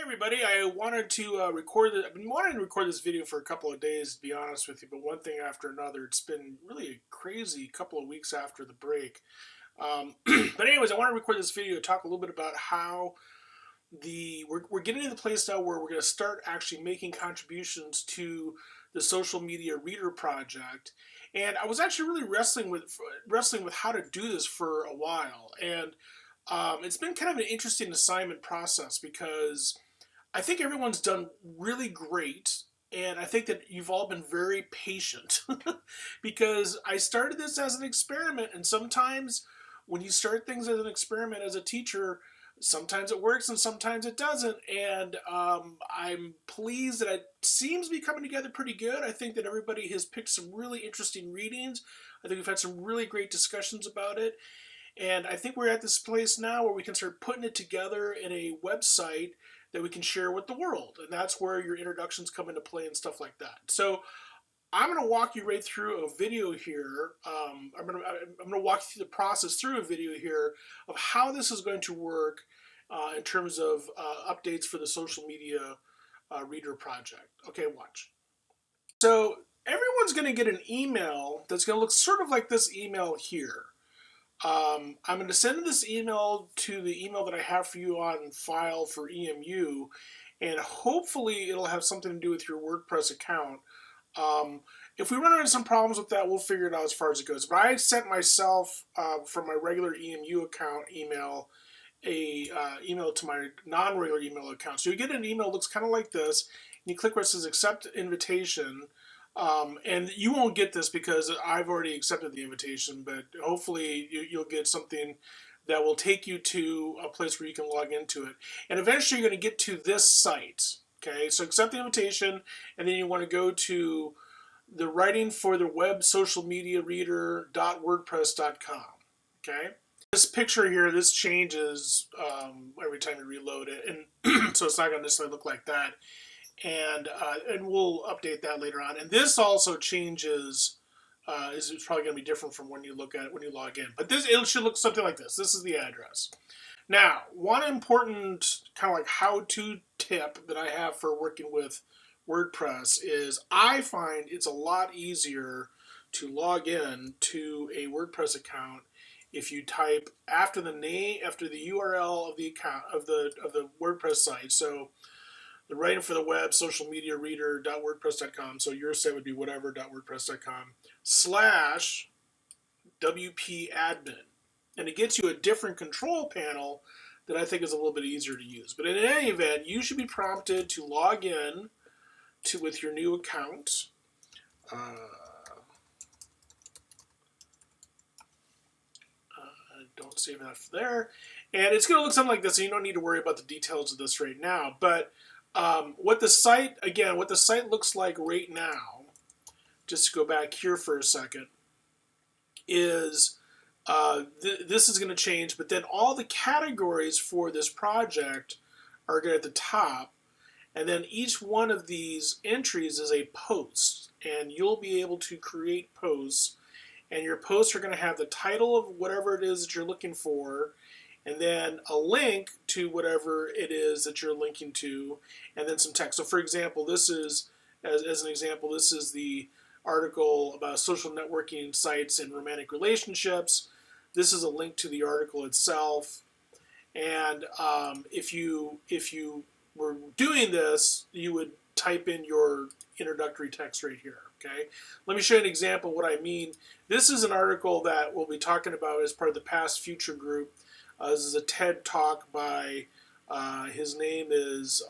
Hey everybody, I wanted to record this. I've been wanting to record this video for a couple of days, to be honest with you, but one thing after another. It's been really a crazy couple of weeks after the break. But anyways, I want to record this video to talk a little bit about how we're getting to the place now where we're going to start actually making contributions to the social media reader project. And I was actually really wrestling with how to do this for a while, and it's been kind of an interesting assignment process because I think everyone's done really great. And I think that you've all been very patient because I started this as an experiment. And sometimes when you start things as an experiment as a teacher, sometimes it works and sometimes it doesn't. And I'm pleased that it seems to be coming together pretty good. I think that everybody has picked some really interesting readings. I think we've had some really great discussions about it. And I think we're at this place now where we can start putting it together in a website that we can share with the world. And that's where your introductions come into play and stuff like that. So I'm going to walk you right through a video here. I'm going to walk you through the process through a video here of how this is going to work in terms of updates for the social media reader project. Okay, watch. So everyone's going to get an email that's going to look sort of like this email here. I'm going to send this email to the email that I have for you on file for EMU, and hopefully it'll have something to do with your WordPress account. If we run into some problems with that, we'll figure it out as far as it goes. But I sent myself from my regular EMU account email email to my non-regular email account. So you get an email that looks kind of like this, and you click where it says accept invitation. And you won't get this because I've already accepted the invitation, but hopefully you'll get something that will take you to a place where you can log into it. And eventually you're going to get to this site. Okay, so accept the invitation, and then you want to go to the writing for the web social media reader.wordpress.com. Okay, this picture here, this changes every time you reload it, and so it's not going to necessarily look like that. And we'll update that later on. And this also changes. Is probably going to be different from when you look at it when you log in. But it should look something like this. This is the address. Now, one important kind of like how-to tip that I have for working with WordPress is I find it's a lot easier to log in to a WordPress account if you type after the URL of the account of the WordPress site. So the writing for the web social media reader.wordpress.com. So your site would be whatever.wordpress.com /WP admin. And it gets you a different control panel that I think is a little bit easier to use. But in any event, you should be prompted to log in with your new account. Don't save that for there. And it's going to look something like this, so you don't need to worry about the details of this right now. But what the site looks like right now, just to go back here for a second, is this is going to change, but then all the categories for this project are going at the top, and then each one of these entries is a post, and you'll be able to create posts, and your posts are going to have the title of whatever it is that you're looking for, and then a link to whatever it is that you're linking to, and then some text. So for example, this is, as an example, this is the article about social networking sites and romantic relationships. This is a link to the article itself. And if you were doing this, you would type in your introductory text right here. Okay, let me show you an example of what I mean. This is an article that we'll be talking about as part of the Past Future group. This is a TED Talk by, his name is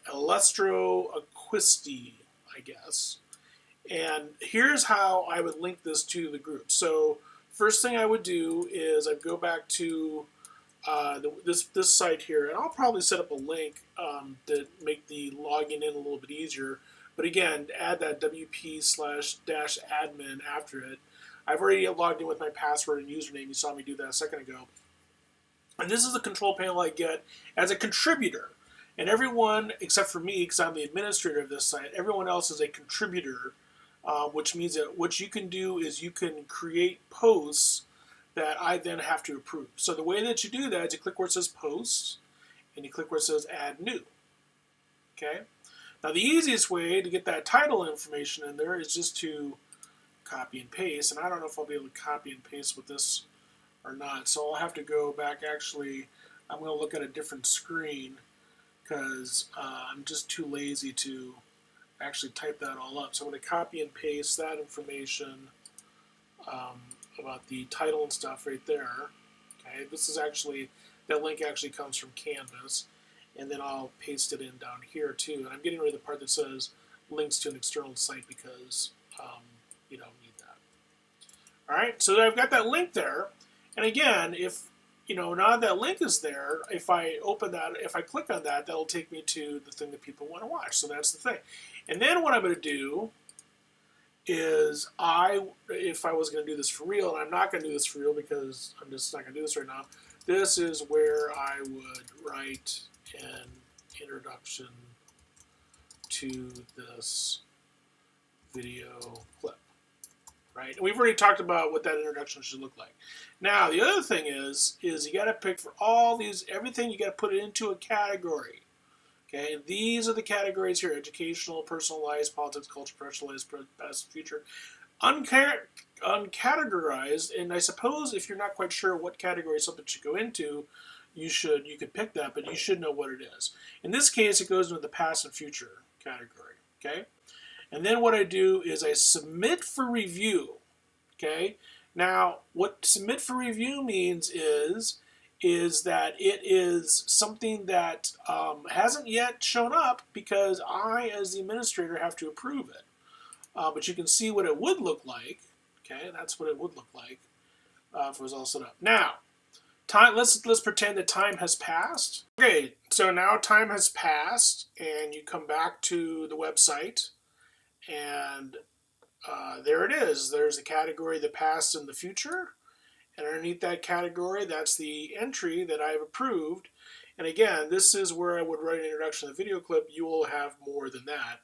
Alessandro Acquisti, I guess. And here's how I would link this to the group. So first thing I would do is I'd go back to this site here, and I'll probably set up a link to make the logging in a little bit easier. But again, add that WP/-admin after it. I've already logged in with my password and username. You saw me do that a second ago. And this is the control panel I get as a contributor. And everyone, except for me, because I'm the administrator of this site, everyone else is a contributor, which means that what you can do is you can create posts that I then have to approve. So the way that you do that is you click where it says posts, and you click where it says Add New. Okay. Now the easiest way to get that title information in there is just to copy and paste, and I don't know if I'll be able to copy and paste with this or not, so I'll have to go back. Actually, I'm going to look at a different screen because I'm just too lazy to actually type that all up. So I'm going to copy and paste that information about the title and stuff right there. Okay, this is actually, that link actually comes from Canvas, and then I'll paste it in down here too. And I'm getting rid of the part that says links to an external site because you don't need that. All right, so I've got that link there, and again, if now that link is there, if I open that, if I click on that, that'll take me to the thing that people want to watch. So that's the thing. And then what I'm going to do is if I was going to do this for real, and I'm not going to do this for real because I'm just not going to do this right now, this is where I would write an introduction to this video clip, right? And we've already talked about what that introduction should look like. Now, the other thing is you got to pick for all these, everything, you got to put it into a category. Okay, these are the categories here: educational, personalized, politics, culture, professionalized, past, future, uncategorized. And I suppose if you're not quite sure what category something should go into, you could pick that, but you should know what it is. In this case, it goes into the past and future category. Okay, and then what I do is I submit for review. Okay, now what submit for review means is that it is something that hasn't yet shown up because I, as the administrator, have to approve it. But you can see what it would look like. Okay, that's what it would look like if it was all set up. Now, let's pretend that time has passed. Okay, so now time has passed, and you come back to the website, and there it is. There's the category, the past and the future. And underneath that category, that's the entry that I've approved. And again, this is where I would write an introduction to the video clip. You will have more than that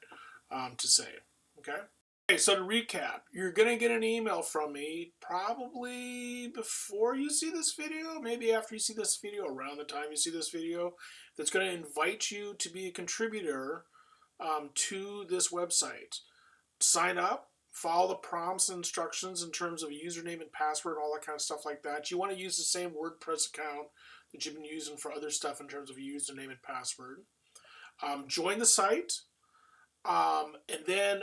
to say. Okay? Okay, so to recap, you're going to get an email from me probably before you see this video, maybe after you see this video, around the time you see this video, that's going to invite you to be a contributor to this website. Sign up. Follow the prompts and instructions in terms of a username and password, all that kind of stuff like that. You want to use the same WordPress account that you've been using for other stuff in terms of a username and password. Join the site, and then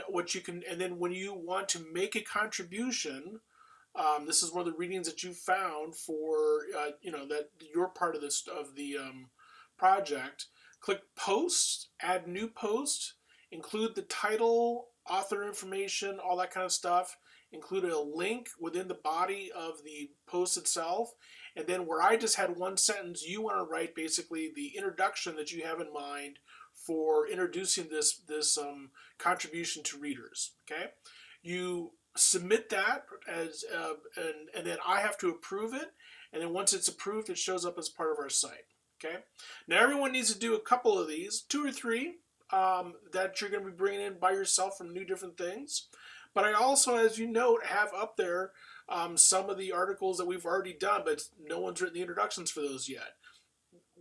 when you want to make a contribution, this is one of the readings that you found for that you're part of the project. Click Post, add new post, include the title, author information, all that kind of stuff. Include a link within the body of the post itself. And then where I just had one sentence, you want to write basically the introduction that you have in mind for introducing this contribution to readers. Okay, you submit that and then I have to approve it. And then once it's approved, it shows up as part of our site. Okay, now everyone needs to do a couple of these, 2 or 3. That you're going to be bringing in by yourself from new different things. But I also, as you note, have up there some of the articles that we've already done, but no one's written the introductions for those yet.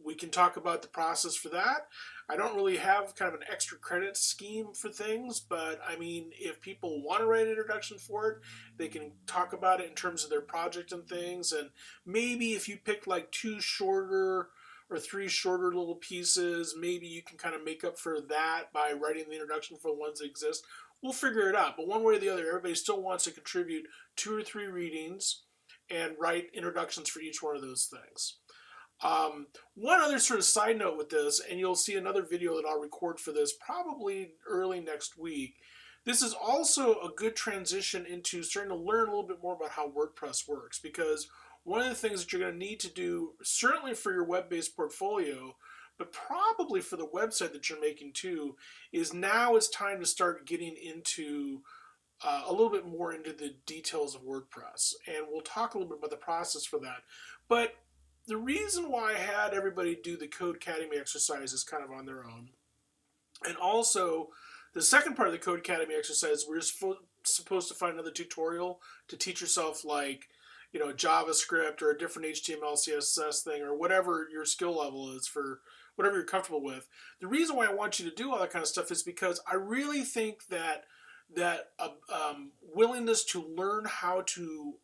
We can talk about the process for that. I don't really have kind of an extra credit scheme for things, but I mean, if people want to write an introduction for it, they can talk about it in terms of their project and things. And maybe if you pick like 2 shorter or 3 shorter little pieces, maybe you can kind of make up for that by writing the introduction for the ones that exist. We'll figure it out. But one way or the other, everybody still wants to contribute 2 or 3 readings and write introductions for each one of those things. One other sort of side note with this, and you'll see another video that I'll record for this probably early next week. This is also a good transition into starting to learn a little bit more about how WordPress works, because one of the things that you're going to need to do, certainly for your web-based portfolio, but probably for the website that you're making too, is now it's time to start getting into a little bit more into the details of WordPress. And we'll talk a little bit about the process for that. But the reason why I had everybody do the Codecademy exercise is kind of on their own. And also, the second part of the Codecademy exercise, we're supposed to find another tutorial to teach yourself, like, JavaScript or a different HTML, CSS thing, or whatever your skill level is for whatever you're comfortable with. The reason why I want you to do all that kind of stuff is because I really think that willingness to learn how to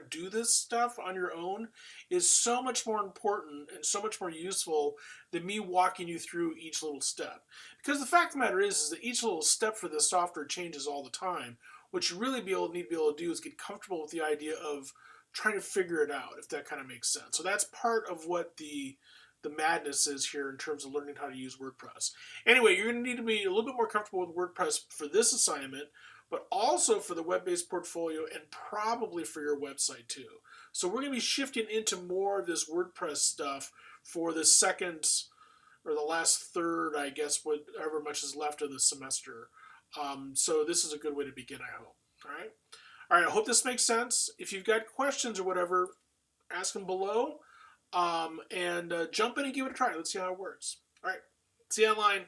do this stuff on your own is so much more important and so much more useful than me walking you through each little step. Because the fact of the matter is that each little step for this software changes all the time. What you really need to be able to do is get comfortable with the idea of trying to figure it out, if that kind of makes sense. So that's part of what the madness is here in terms of learning how to use WordPress. Anyway, you're going to need to be a little bit more comfortable with WordPress for this assignment, but also for the web-based portfolio and probably for your website too. So we're going to be shifting into more of this WordPress stuff for the second or the last third, I guess, whatever much is left of the semester. So this is a good way to begin, I hope. All right. All right. I hope this makes sense. If you've got questions or whatever, ask them below. And jump in and give it a try. Let's see how it works. All right. See you online.